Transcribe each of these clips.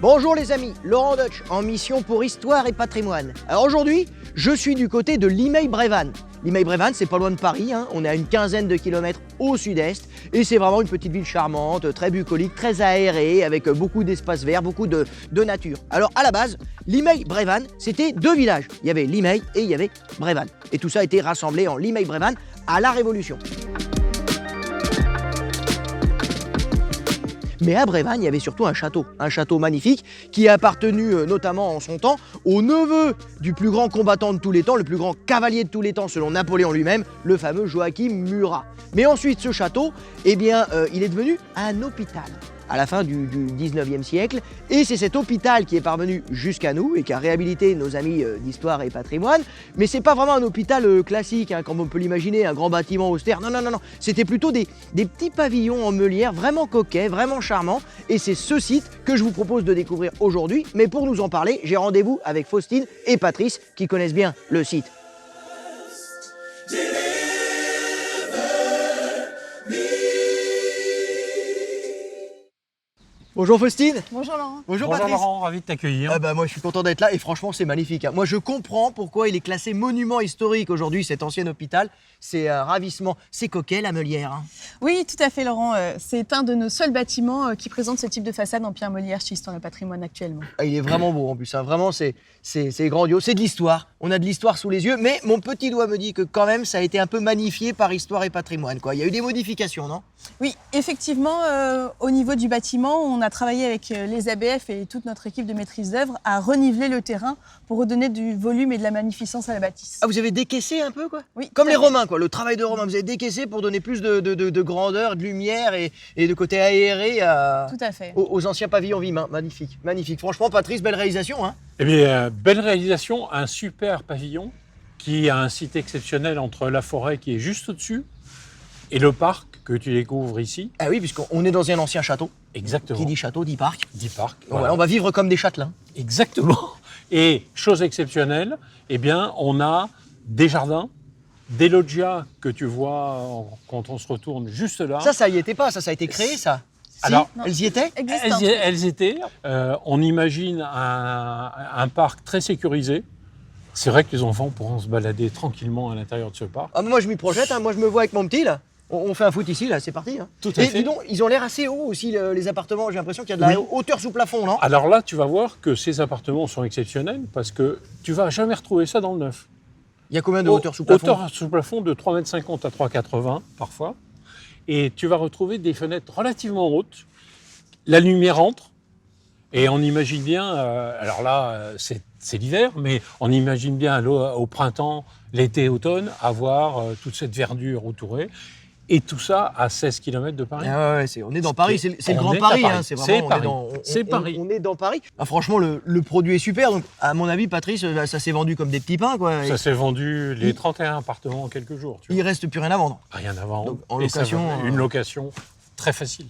Bonjour les amis, Laurent Deutsch en mission pour Histoire et Patrimoine. Alors aujourd'hui, je suis du côté de Limeil-Brévannes. Limeil-Brévannes, c'est pas loin de Paris, on est à une quinzaine de kilomètres au sud-est et c'est vraiment une petite ville charmante, très bucolique, très aérée, avec beaucoup d'espaces verts, beaucoup de nature. Alors à la base, Limeil-Brévannes, c'était deux villages. Il y avait Limeil et il y avait Brévannes. Et tout ça a été rassemblé en Limeil-Brévannes à la Révolution. Mais à Brévannes, il y avait surtout un château magnifique qui a appartenu notamment en son temps au neveu du plus grand combattant de tous les temps, le plus grand cavalier de tous les temps selon Napoléon lui-même, le fameux Joachim Murat. Mais ensuite, ce château, il est devenu un hôpital à la fin du 19e siècle. Et c'est cet hôpital qui est parvenu jusqu'à nous et qui a réhabilité nos amis d'Histoire et Patrimoine. Mais c'est pas vraiment un hôpital classique, comme on peut l'imaginer, un grand bâtiment austère. Non. C'était plutôt des petits pavillons en meulière, vraiment coquets, vraiment charmants. Et c'est ce site que je vous propose de découvrir aujourd'hui. Mais pour nous en parler, j'ai rendez-vous avec Faustine et Patrice qui connaissent bien le site. Bonjour Faustine. Bonjour Laurent. Bonjour Patrice. Patrice. Laurent, ravi de t'accueillir. Moi je suis content d'être là et franchement c'est magnifique. Moi je comprends pourquoi il est classé monument historique aujourd'hui, cet ancien hôpital. C'est un ravissement. C'est coquet la meulière. Oui, tout à fait Laurent. C'est un de nos seuls bâtiments qui présente ce type de façade en pierre meulière chez Histoire et Patrimoine actuellement. Il est vraiment beau en plus. Vraiment c'est grandiose. C'est de l'histoire. On a de l'histoire sous les yeux. Mais mon petit doigt me dit que quand même ça a été un peu magnifié par Histoire et Patrimoine. Il y a eu des modifications, non? Oui, effectivement, au niveau du bâtiment, on a travaillé avec les ABF et toute notre équipe de maîtrise d'œuvre à reniveler le terrain pour redonner du volume et de la magnificence à la bâtisse. Ah, vous avez décaissé un peu quoi? Oui. Comme les Romains le travail de Romains. Vous avez décaissé pour donner plus de grandeur, de lumière et de côté aéré Tout à fait. aux anciens pavillons vimains. Magnifique, magnifique. Franchement Patrice, belle réalisation. Eh bien, belle réalisation, un super pavillon qui a un site exceptionnel entre la forêt qui est juste au-dessus et le parc que tu découvres ici. Ah oui, puisqu'on est dans un ancien château. Exactement. Qui dit château dit parc. Dit parc. Donc voilà, on va vivre comme des châtelains. Exactement. Et chose exceptionnelle, eh bien, on a des jardins, des loggias que tu vois quand on se retourne juste là. Ça y était pas, ça a été créé ça. Alors, si, elles y étaient? Elles étaient. On imagine un parc très sécurisé. C'est vrai que les enfants pourront se balader tranquillement à l'intérieur de ce parc. Ah, moi je m'y projette, moi je me vois avec mon petit là. On fait un foot ici, là, c'est parti. Tout à fait. Dis donc, ils ont l'air assez hauts aussi, les appartements. J'ai l'impression qu'il y a de la hauteur sous plafond, non? Alors là, tu vas voir que ces appartements sont exceptionnels parce que tu vas jamais retrouver ça dans le neuf. Il y a combien de hauteur sous plafond? Hauteur sous plafond de 3,50 m à 3,80 m parfois. Et tu vas retrouver des fenêtres relativement hautes. La lumière entre. Et on imagine bien, alors là, c'est l'hiver, mais on imagine bien au printemps, l'été, automne, avoir toute cette verdure autourée. Et tout ça à 16 km de Paris. Ah ouais, on est dans Paris, c'est le grand Paris. C'est vraiment, Paris. On est dans Paris. Ah, franchement, le produit est super. Donc, à mon avis, Patrice, ça s'est vendu comme des petits pains, quoi. Ça s'est vendu les 31 appartements en quelques jours. Il reste plus rien à vendre. Rien à vendre. Donc, en location, une location très facile.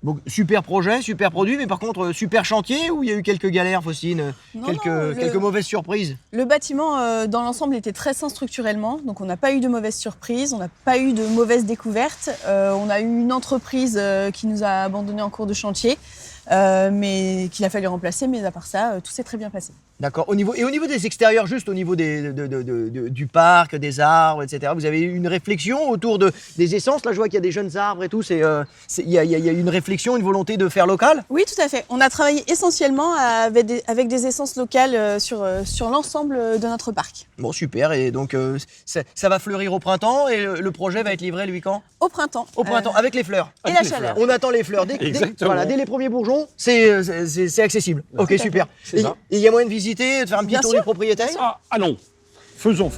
Donc, super projet, super produit, mais par contre, super chantier ou il y a eu quelques galères, Faustine, quelques mauvaises surprises? Le bâtiment, dans l'ensemble, était très sain structurellement, donc on n'a pas eu de mauvaises surprises, on n'a pas eu de mauvaises découvertes. On a eu une entreprise qui nous a abandonnés en cours de chantier, mais qu'il a fallu remplacer, mais à part ça, tout s'est très bien passé. D'accord. Au niveau des extérieurs, juste au niveau du parc, des arbres, etc., vous avez eu une réflexion autour des essences? Là, je vois qu'il y a des jeunes arbres et tout. Il y a une réflexion, une volonté de faire local? Oui, tout à fait. On a travaillé essentiellement avec des essences locales sur l'ensemble de notre parc. Bon, super. Et donc, ça va fleurir au printemps et le projet va être livré, lui, quand? Au printemps. Au printemps, avec les fleurs. Et la chaleur. On attend les fleurs. Dès les premiers bourgeons, c'est accessible. Ok, super. Et il y a moyen de visiter, de faire un petit tour du propriétaire? Allons, faisons.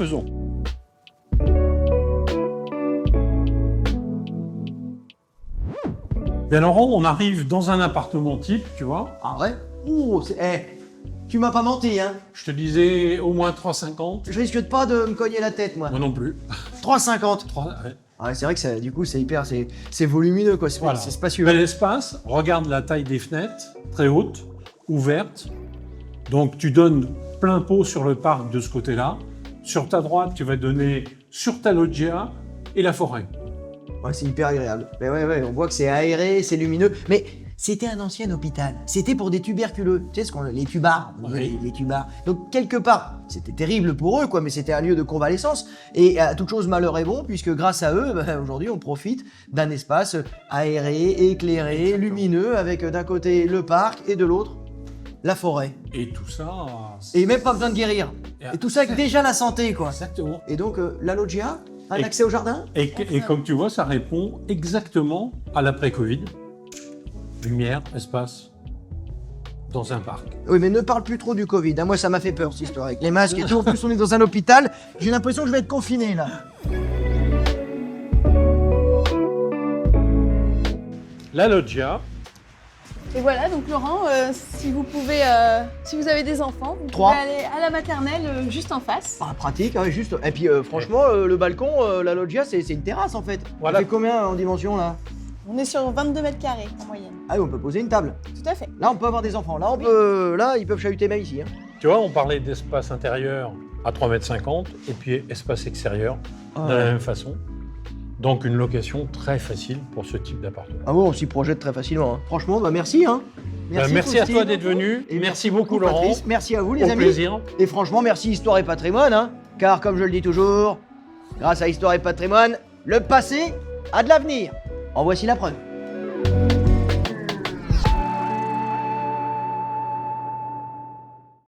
Bien Laurent, on arrive dans un appartement type, tu vois. Ah ouais? Tu m'as pas menti, hein? Je te disais au moins 3,50. Je risque pas de me cogner la tête, moi. Moi non plus. 3,50. Ouais. Ah, c'est vrai que du coup, c'est hyper, c'est volumineux, quoi. C'est spacieux. Bel espace. Regarde la taille des fenêtres, très hautes, ouvertes. Donc tu donnes plein pot sur le parc de ce côté-là. Sur ta droite, tu vas donner sur ta loggia et la forêt. Ouais, c'est hyper agréable. Mais ouais, on voit que c'est aéré, c'est lumineux. Mais c'était un ancien hôpital. C'était pour des tuberculeux. Tu sais, les tubards. Oui. Les tubards. Donc, quelque part, c'était terrible pour eux, quoi, mais c'était un lieu de convalescence. Et à toute chose, malheur est bon, puisque grâce à eux, aujourd'hui, on profite d'un espace aéré, éclairé, Exactement. lumineux, avec d'un côté le parc et de l'autre la forêt. Et tout ça. Et même pas besoin de guérir. Et tout ça avec déjà la santé, quoi. Exactement. Et donc, la loggia, un Et- accès au jardin. Et comme tu vois, ça répond exactement à l'après-Covid. Lumière, espace, dans un parc. Oui, mais ne parle plus trop du Covid. Moi, ça m'a fait peur, cette histoire avec les masques et tout. En plus, on est dans un hôpital. J'ai l'impression que je vais être confiné, là. La loggia, Et voilà, donc Laurent, si vous pouvez, si vous avez des enfants, vous Trois. pouvez aller à la maternelle juste en face. Ah, pratique, hein, juste. Et puis, franchement, le balcon, la loggia, c'est une terrasse, en fait. Voilà. Ça fait combien en dimension, là? On est sur 22 mètres carrés en moyenne. Ah oui, on peut poser une table. Tout à fait. Là, on peut avoir des enfants. Là, là, ils peuvent chahuter même ici. Hein. tu vois, on parlait d'espace intérieur à 3,50 m et puis espace extérieur de la même façon. Donc une location très facile pour ce type d'appartement. Ah bon, on s'y projette très facilement. Hein. Franchement, bah merci. Hein. Merci à Faustine. toi d'être venu. Et merci beaucoup Laurent. Patrice. Merci à vous, les Au amis. plaisir. Et franchement, merci Histoire et Patrimoine. Hein, car, comme je le dis toujours, grâce à Histoire et Patrimoine, le passé a de l'avenir. En voici la preuve.